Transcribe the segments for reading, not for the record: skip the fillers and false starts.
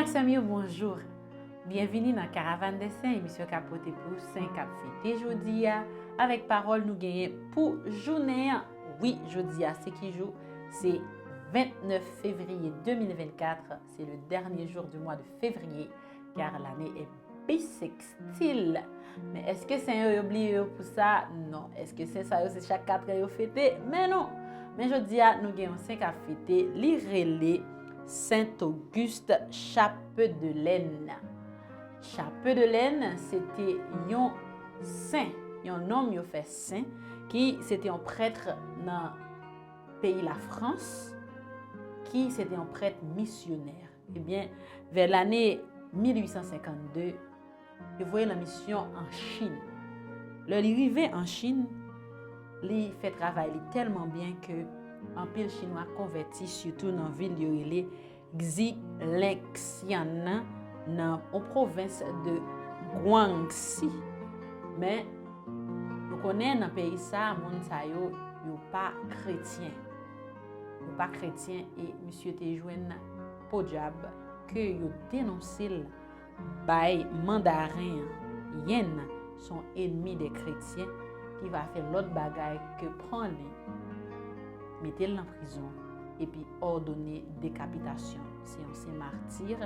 Maxime, bonjour. Bienvenue dans Caravane des Saints, émission capoté pour 5 cap fêté jeudi avec parole nous gagnons pour journée. Oui, jeudi c'est qui joue? C'est 29 février 2024. C'est le dernier jour du mois de février car l'année est bissextile. Mais est-ce que c'est oublié pour ça? Non. Est-ce que c'est ça c'est chaque 4 ans fêté? Mais non. Mais jeudi nous gagnons 5 cap fêté, l'irélé Saint-Auguste Chapeau de laine. Chapeau de laine, c'était un saint, un homme qui fait saint, qui c'était un prêtre dans le pays de la France, qui c'était un prêtre missionnaire. Eh bien, vers l'année 1852, il voyait la mission en Chine. Le arrivé en Chine, il fait travailler tellement bien que en pile chinois converti surtout dans la ville de Xilexian dans la province de Guangxi. Mais nous connaissons dans le pays ça, moun sa yo pas chrétien. Yo pas chrétien et monsieur te joine Pojab que yo dénoncé by mandarin yen son ennemi des chrétiens qui va faire l'autre bagaille que prendre mettez-le en prison et puis ordonner décapitation. C'est un saint martyr,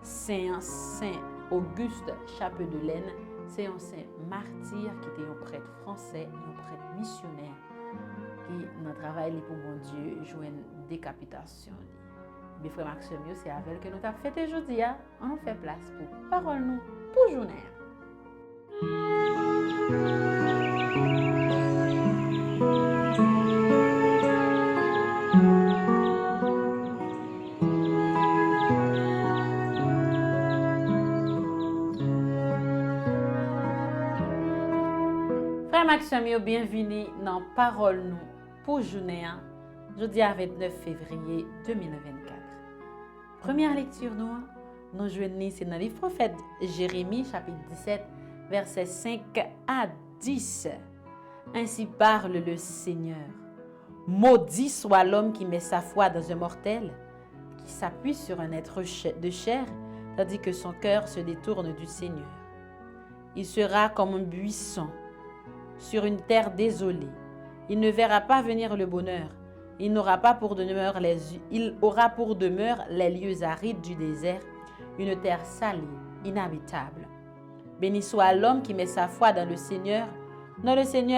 c'est un saint Auguste Chapeau de laine, c'est un saint martyr qui était un prêtre français, un prêtre missionnaire qui dans travail pour bon Dieu joue une décapitation. Mes frères Maxime, c'est avec que nous avons fait aujourd'hui, on nous fait place pour parole nous pour journée. Frère Maxime, bienvenue dans Parole nous pour journée. Jeudi 29 février 2024. Première lecture nous joignons c'est dans le livre prophète Jérémie chapitre 17 versets 5 à 10. Ainsi parle le Seigneur. Maudit soit l'homme qui met sa foi dans un mortel, qui s'appuie sur un être de chair, tandis que son cœur se détourne du Seigneur. Il sera comme un buisson sur une terre désolée. Il ne verra pas venir le bonheur. Il aura pour demeure les lieux arides du désert, une terre salée, inhabitable. Béni soit l'homme qui met sa foi dans le Seigneur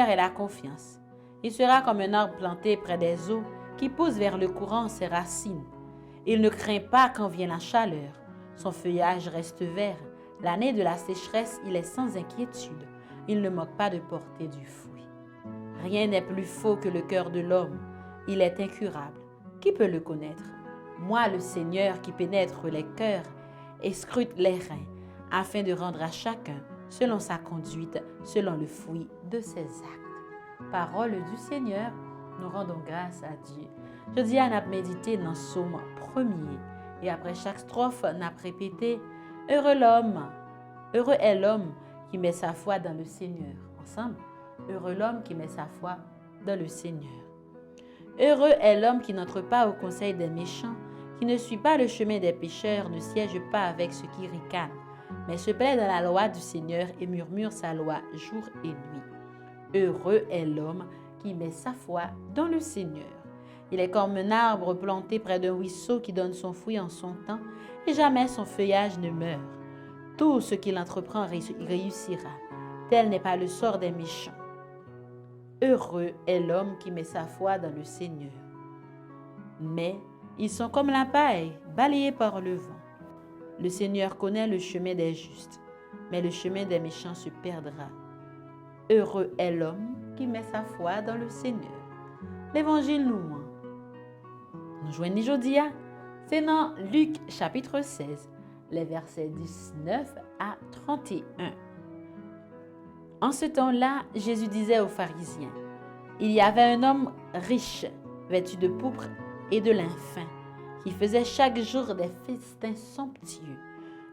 est la confiance. Il sera comme un arbre planté près des eaux, qui pousse vers le courant ses racines. Il ne craint pas quand vient la chaleur. Son feuillage reste vert. L'année de la sécheresse, il est sans inquiétude. Il ne manque pas de porter du fruit. Rien n'est plus faux que le cœur de l'homme. Il est incurable. Qui peut le connaître? Moi, le Seigneur qui pénètre les cœurs et scrute les reins, afin de rendre à chacun, selon sa conduite, selon le fruit de ses actes. Parole du Seigneur, nous rendons grâce à Dieu. Je dis à nous méditer dans Psaume 1er, et après chaque strophe, nous répété heureux est l'homme qui met sa foi dans le Seigneur. Ensemble, heureux l'homme qui met sa foi dans le Seigneur. Heureux est l'homme qui n'entre pas au conseil des méchants, qui ne suit pas le chemin des pécheurs, ne siège pas avec ceux qui ricanent, mais se plaît dans la loi du Seigneur et murmure sa loi jour et nuit. Heureux est l'homme qui met sa foi dans le Seigneur. Il est comme un arbre planté près d'un ruisseau qui donne son fruit en son temps, et jamais son feuillage ne meurt. Tout ce qu'il entreprend réussira. Tel n'est pas le sort des méchants. Heureux est l'homme qui met sa foi dans le Seigneur. Mais ils sont comme la paille, balayés par le vent. Le Seigneur connaît le chemin des justes, mais le chemin des méchants se perdra. Heureux est l'homme qui met sa foi dans le Seigneur. L'Évangile nous ment. Nous joignons aujourd'hui, c'est dans Luc chapitre 16, les versets 19 à 31. En ce temps-là, Jésus disait aux pharisiens, il y avait un homme riche, vêtu de pourpre et de lin fin, qui faisait chaque jour des festins somptueux.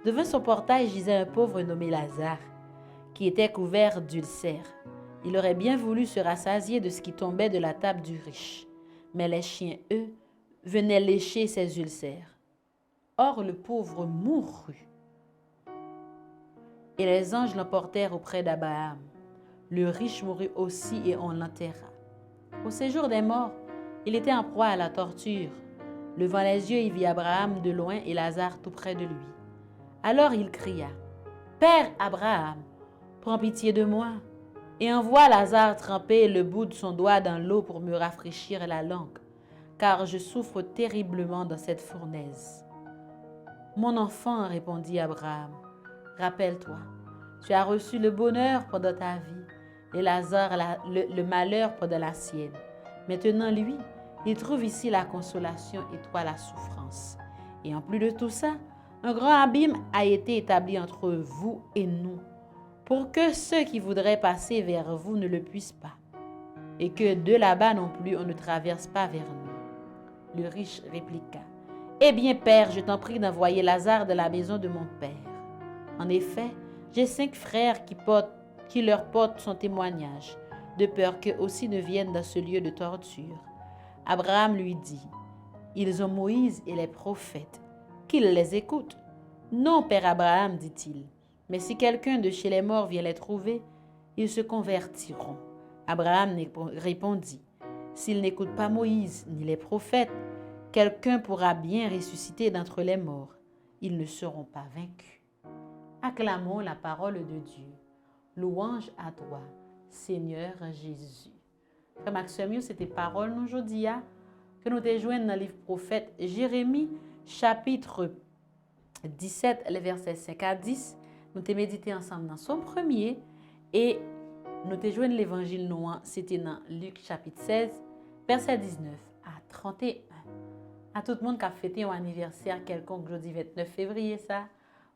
Devant son portail gisait un pauvre nommé Lazare, qui était couvert d'ulcères. Il aurait bien voulu se rassasier de ce qui tombait de la table du riche, mais les chiens, eux, venaient lécher ses ulcères. Or le pauvre mourut. Et les anges l'emportèrent auprès d'Abraham. Le riche mourut aussi et on l'enterra. Au séjour des morts, il était en proie à la torture. Levant les yeux, il vit Abraham de loin et Lazare tout près de lui. Alors il cria, « Père Abraham, prends pitié de moi et envoie Lazare tremper le bout de son doigt dans l'eau pour me rafraîchir la langue, car je souffre terriblement dans cette fournaise. » « Mon enfant, répondit Abraham, rappelle-toi, tu as reçu le bonheur pendant ta vie et Lazare le malheur pendant la sienne. Maintenant, lui, il trouve ici la consolation et toi la souffrance. Et en plus de tout ça, un grand abîme a été établi entre vous et nous, pour que ceux qui voudraient passer vers vous ne le puissent pas, et que de là-bas non plus on ne traverse pas vers nous. Le riche répliqua, « Eh bien, Père, je t'en prie d'envoyer Lazare de la maison de mon Père. En effet, j'ai 5 frères qui leur portent son témoignage, de peur qu'eux aussi ne viennent dans ce lieu de torture. » Abraham lui dit, « Ils ont Moïse et les prophètes, qu'ils les écoutent. » « Non, Père Abraham, dit-il, mais si quelqu'un de chez les morts vient les trouver, ils se convertiront. » Abraham répondit, « S'ils n'écoutent pas Moïse ni les prophètes, quelqu'un pourra bien ressusciter d'entre les morts. Ils ne seront pas vaincus. » Acclamons la parole de Dieu. Louange à toi, Seigneur Jésus. Frère Maxime, c'était parole nous aujourd'hui, que nous te joignons dans le livre prophète Jérémie, chapitre 17, les versets 5 à 10. Nous te médité ensemble dans son premier et nous te joignons l'évangile noir, c'était dans Luc chapitre 16, verset 19 à 31. À tout le monde qui a fêté un anniversaire quelconque jeudi 29 février, ça,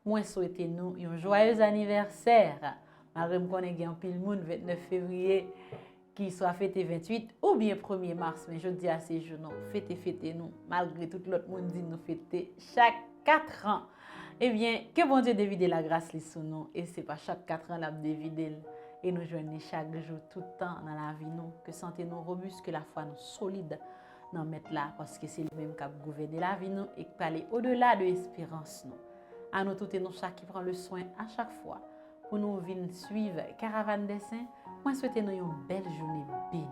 moi souhaitez nous un joyeux anniversaire. Malgré qu'on ait un pile monde 29 février qui soit fêté 28 ou bien 1er mars, mais je dis à ces jours, fêtez nous, malgré tout l'autre monde dit nous fêter chaque 4 ans. Eh bien, que bon Dieu dévide la grâce sur nous, et c'est pas chaque 4 ans la dévide, et nous joignons chaque jour, tout le temps dans la vie, nous, que santé nous robuste, que la foi nous solide, nous mettre là, parce que c'est lui-même qui a gouverné la vie, nous, et qui peut aller au-delà de l'espérance, nous. À nous toutes et nous chaque qui prend le soin à chaque fois, pour nous venir suivre Caravane des Saints, moi souhaitez nous une belle journée bénie.